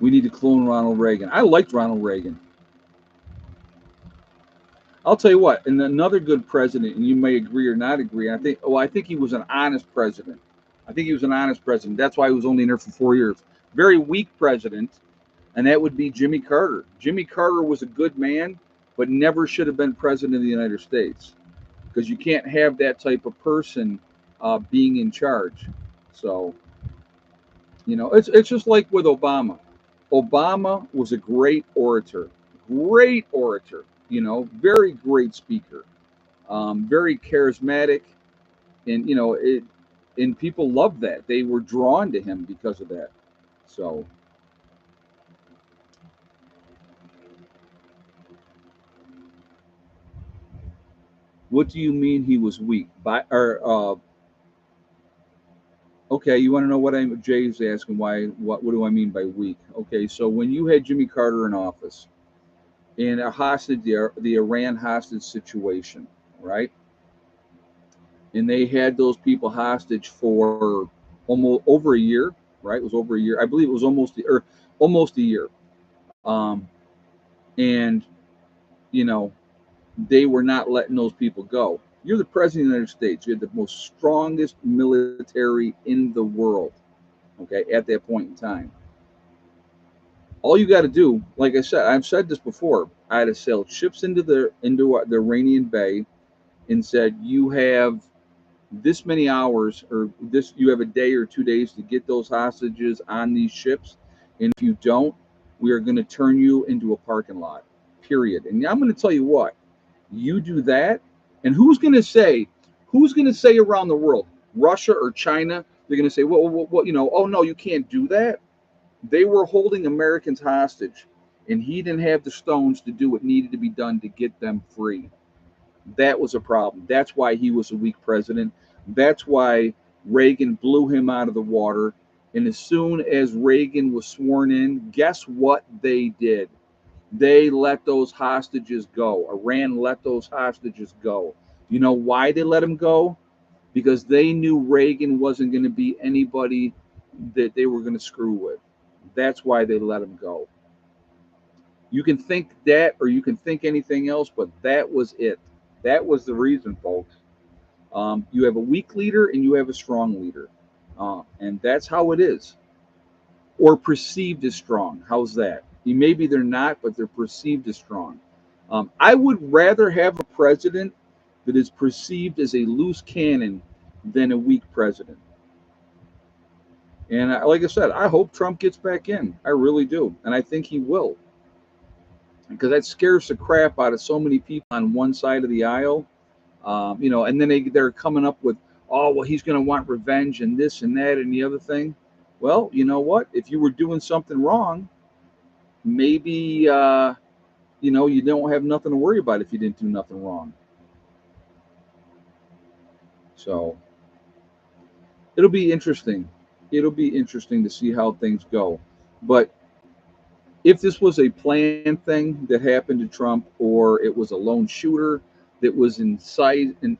We need to clone Ronald Reagan. I liked Ronald Reagan. I'll tell you what, and another good president, and you may agree or not agree. I think he was an honest president. I think he was an honest president. That's why he was only in there for 4 years. Very weak president, and that would be Jimmy Carter. Jimmy Carter was a good man, but never should have been president of the United States because you can't have that type of person being in charge. So it's just like with Obama. Obama was a great orator. Very great speaker, very charismatic, and and people loved that. They were drawn to him because of that. So, what do you mean he was weak? By or Okay, you want to know what I'm? Jay's asking why. What do I mean by weak? Okay, so when you had Jimmy Carter in office in a hostage, the Iran hostage situation, right? And they had those people hostage for almost over a year, right? It was over a year. I believe it was almost a year. Um, and you know they were not letting those people go. You're the president of the United States. You had the most strongest military in the world. Okay, at that point in time, all you got to do, like I said, I've said this before. I'd have sailed ships into the Iranian Bay and said, "You have this many hours, or this you have a day or 2 days to get those hostages on these ships, and if you don't, we are going to turn you into a parking lot." Period. And I'm going to tell you what, you do that, and who's going to say around the world, Russia or China, they're going to say, well, oh no, you can't do that. They were holding Americans hostage, and he didn't have the stones to do what needed to be done to get them free. That was a problem. That's why he was a weak president. That's why Reagan blew him out of the water. And as soon as Reagan was sworn in, guess what they did? They let those hostages go. Iran let those hostages go. You know why they let them go? Because they knew Reagan wasn't going to be anybody that they were going to screw with. That's why they let him go. You can think that or you can think anything else, but that was it. That was the reason, folks. You have a weak leader and you have a strong leader. And that's how it is. Or perceived as strong. How's that? Maybe they're not, but they're perceived as strong. I would rather have a president that is perceived as a loose cannon than a weak president. And like I said, I hope Trump gets back in. I really do. And I think he will. Because that scares the crap out of so many people on one side of the aisle. And then they're coming up with, oh, well, he's going to want revenge and this and that and the other thing. Well, you know what? If you were doing something wrong, maybe, you don't have nothing to worry about if you didn't do nothing wrong. So it'll be interesting. It'll be interesting to see how things go. But if this was a planned thing that happened to Trump, or it was a lone shooter that was inside, and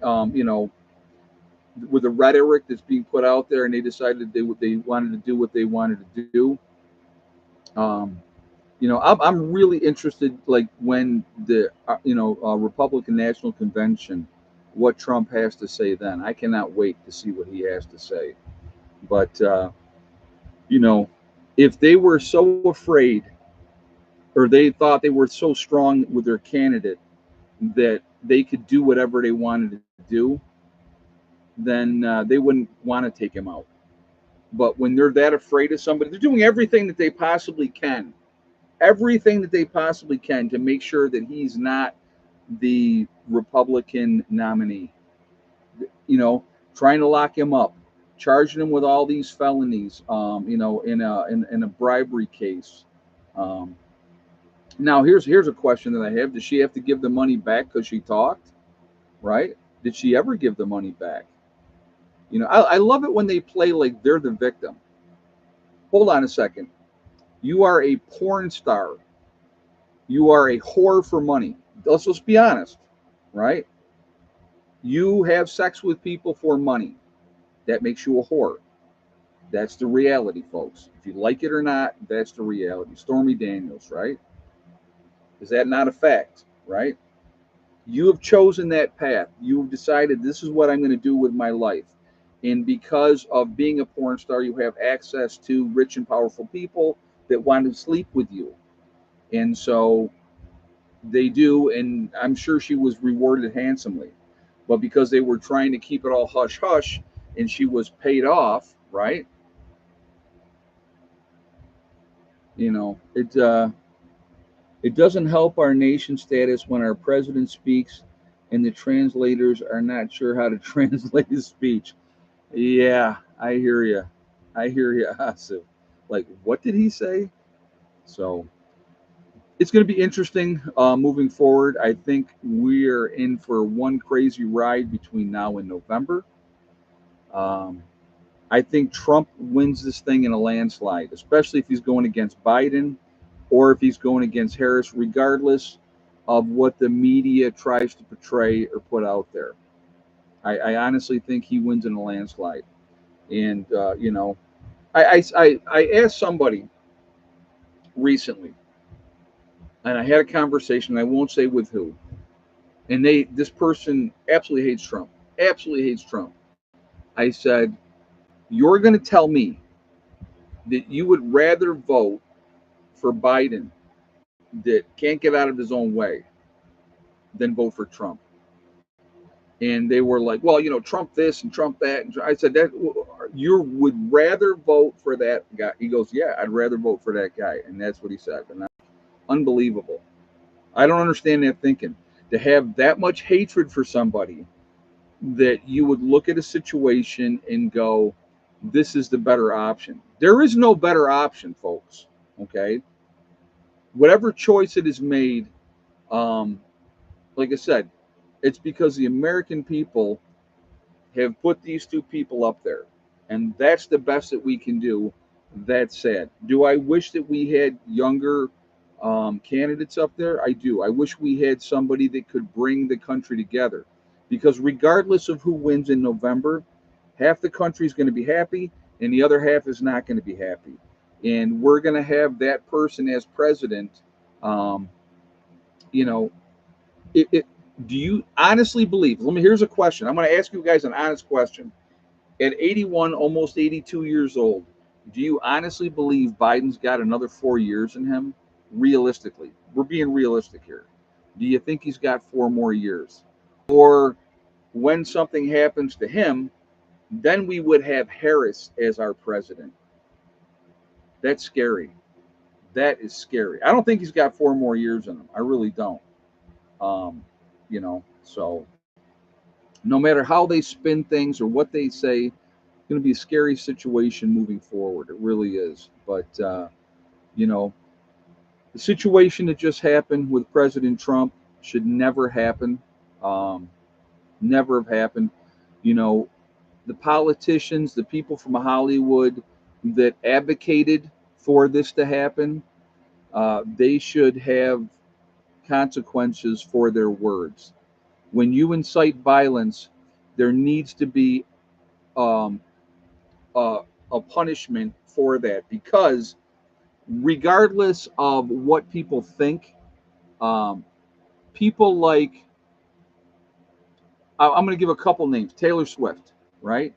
with the rhetoric that's being put out there, and they decided they wanted to do what they wanted to do. Um, I'm really interested, like when the Republican National Convention, what Trump has to say then. I cannot wait to see what he has to say. But you know, if they were so afraid, or they thought they were so strong with their candidate that they could do whatever they wanted to do, then they wouldn't want to take him out. But when they're that afraid of somebody, they're doing everything that they possibly can to make sure that he's not the Republican nominee. Trying to lock him up, charging him with all these felonies, in a bribery case. Um, Now here's a question that I have: does she have to give the money back because she talked? Right? Did she ever give the money back? I love it when they play like they're the victim. Hold on a second. You are a porn star. You are a whore for money. Let's just be honest, right? You have sex with people for money. That makes you a whore. That's the reality, folks. If you like it or not, that's the reality. Stormy Daniels, right? Is that not a fact, right? You have chosen that path. You've decided this is what I'm going to do with my life. And because of being a porn star, you have access to rich and powerful people that want to sleep with you. And so they do, and I'm sure she was rewarded handsomely. But because they were trying to keep it all hush hush and she was paid off, right? It doesn't help our nation status when our president speaks and the translators are not sure how to translate his speech. Yeah, I hear you. I hear you, Asif. Like, what did he say? So it's going to be interesting moving forward. I think we're in for one crazy ride between now and November. Um, I think Trump wins this thing in a landslide, especially if he's going against Biden or if he's going against Harris, regardless of what the media tries to portray or put out there. I honestly think he wins in a landslide. And, I asked somebody recently, and I had a conversation, I won't say with who, and this person absolutely hates Trump, absolutely hates Trump. I said, you're going to tell me that you would rather vote for Biden that can't get out of his own way than vote for Trump. And they were like, well, Trump this and Trump that. And I said, that you would rather vote for that guy. He goes, yeah, I'd rather vote for that guy. And that's what he said. And unbelievable. I don't understand that thinking. To have that much hatred for somebody that you would look at a situation and go, this is the better option. There is no better option, folks. Okay. Whatever choice it is made, um, like I said, it's because the American people have put these two people up there. And that's the best that we can do. That's sad. Do I wish that we had younger candidates up there? I do. I wish we had somebody that could bring the country together. Because regardless of who wins in November, half the country is going to be happy and the other half is not going to be happy. And we're going to have that person as president. Um, you know, it, do you honestly believe? Here's a question. I'm going to ask you guys an honest question. At 81, almost 82 years old, do you honestly believe Biden's got another 4 years in him? Realistically, we're being realistic here. Do you think he's got 4 more years? Or when something happens to him, then we would have Harris as our president. That's scary. That is scary. I don't think he's got 4 more years in him. I really don't. So no matter how they spin things or what they say, it's going to be a scary situation moving forward. It really is. But, you know, the situation that just happened with President Trump should never happen. Um, Never have happened. You know, the politicians, the people from Hollywood that advocated for this to happen, they should have consequences for their words. When you incite violence, there needs to be um, a, a punishment for that because regardless of what people think, um, people like I'm going to give a couple names. Taylor Swift, right?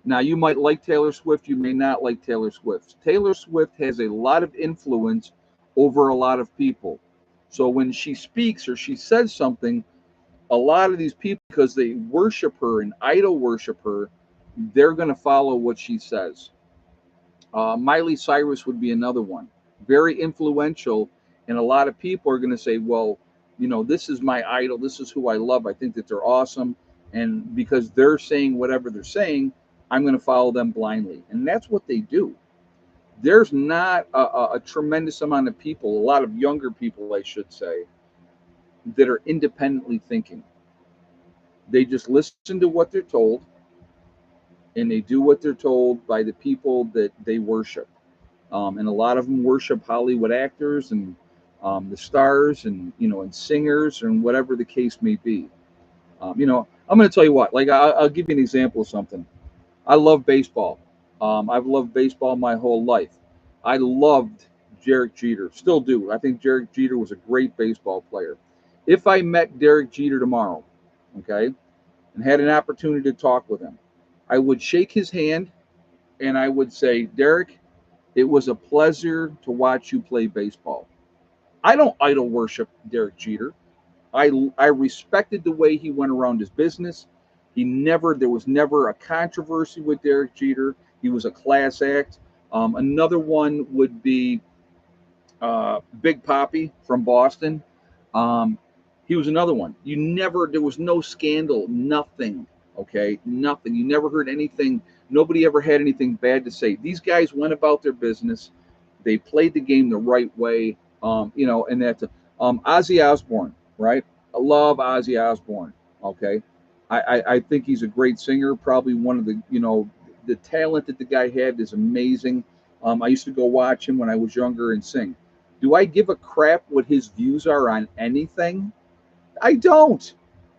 Now you might like Taylor Swift, you may not like Taylor Swift. Taylor Swift has a lot of influence over a lot of people. So when she speaks or she says something, a lot of these people, because they worship her and idol worship her, they're going to follow what she says. Miley Cyrus would be another one, very influential, and a lot of people are going to say, "Well, this is my idol. This is who I love. I think that they're awesome, and because they're saying whatever they're saying, I'm going to follow them blindly." And that's what they do. There's not a tremendous amount of people, a lot of younger people, I should say, that are independently thinking. They just listen to what they're told, and they do what they're told by the people that they worship. And a lot of them worship Hollywood actors and the stars and singers and whatever the case may be. I'm going to tell you what. Like I'll give you an example of something. I love baseball. I've loved baseball my whole life. I loved Derek Jeter, still do. I think Derek Jeter was a great baseball player. If I met Derek Jeter tomorrow, okay, and had an opportunity to talk with him, I would shake his hand and I would say, Derek, It was a pleasure to watch you play baseball. I don't idol worship Derek Jeter. I respected the way he went around his business. There was never a controversy with Derek Jeter. He was a class act. Another one would be Big Poppy from Boston. Um, he was another one. There was no scandal, nothing. Okay, nothing. You never heard anything. Nobody ever had anything bad to say. These guys went about their business. They played the game the right way. And that's Ozzy Osbourne, right? I love Ozzy Osbourne. Okay, I think he's a great singer. Probably one of the talent that the guy had is amazing. I used to go watch him when I was younger and sing. Do I give a crap what his views are on anything? I don't.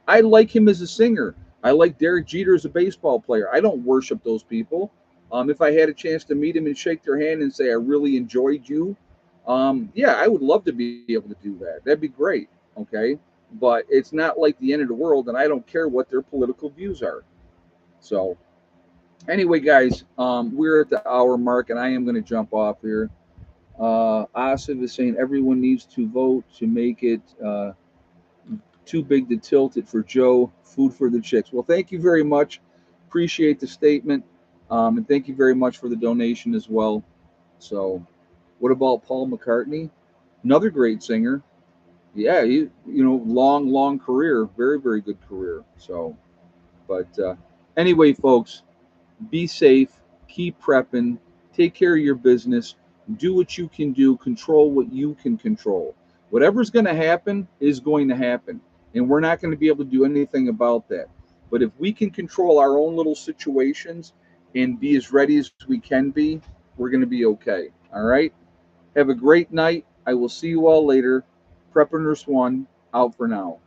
I like him as a singer. I like Derek Jeter as a baseball player. I don't worship those people. If I had a chance to meet him and shake their hand and say I really enjoyed you, yeah, I would love to be able to do that. That'd be great. Okay, but it's not like the end of the world, and I don't care what their political views are. So anyway, guys, we're at the hour mark, and I am going to jump off here. Asif is saying everyone needs to vote to make it too big to tilt it for Joe. Food for the chicks. Well, thank you very much. Appreciate the statement. And thank you very much for the donation as well. So, what about Paul McCartney? Another great singer. Yeah, long career. Very, very good career. So, but anyway, folks, be safe, keep prepping, take care of your business, do what you can do, control what you can control. Whatever's going to happen is going to happen, and we're not going to be able to do anything about that. But if we can control our own little situations and be as ready as we can be, we're going to be okay. All right? Have a great night. I will see you all later. Prepperness 1 out for now.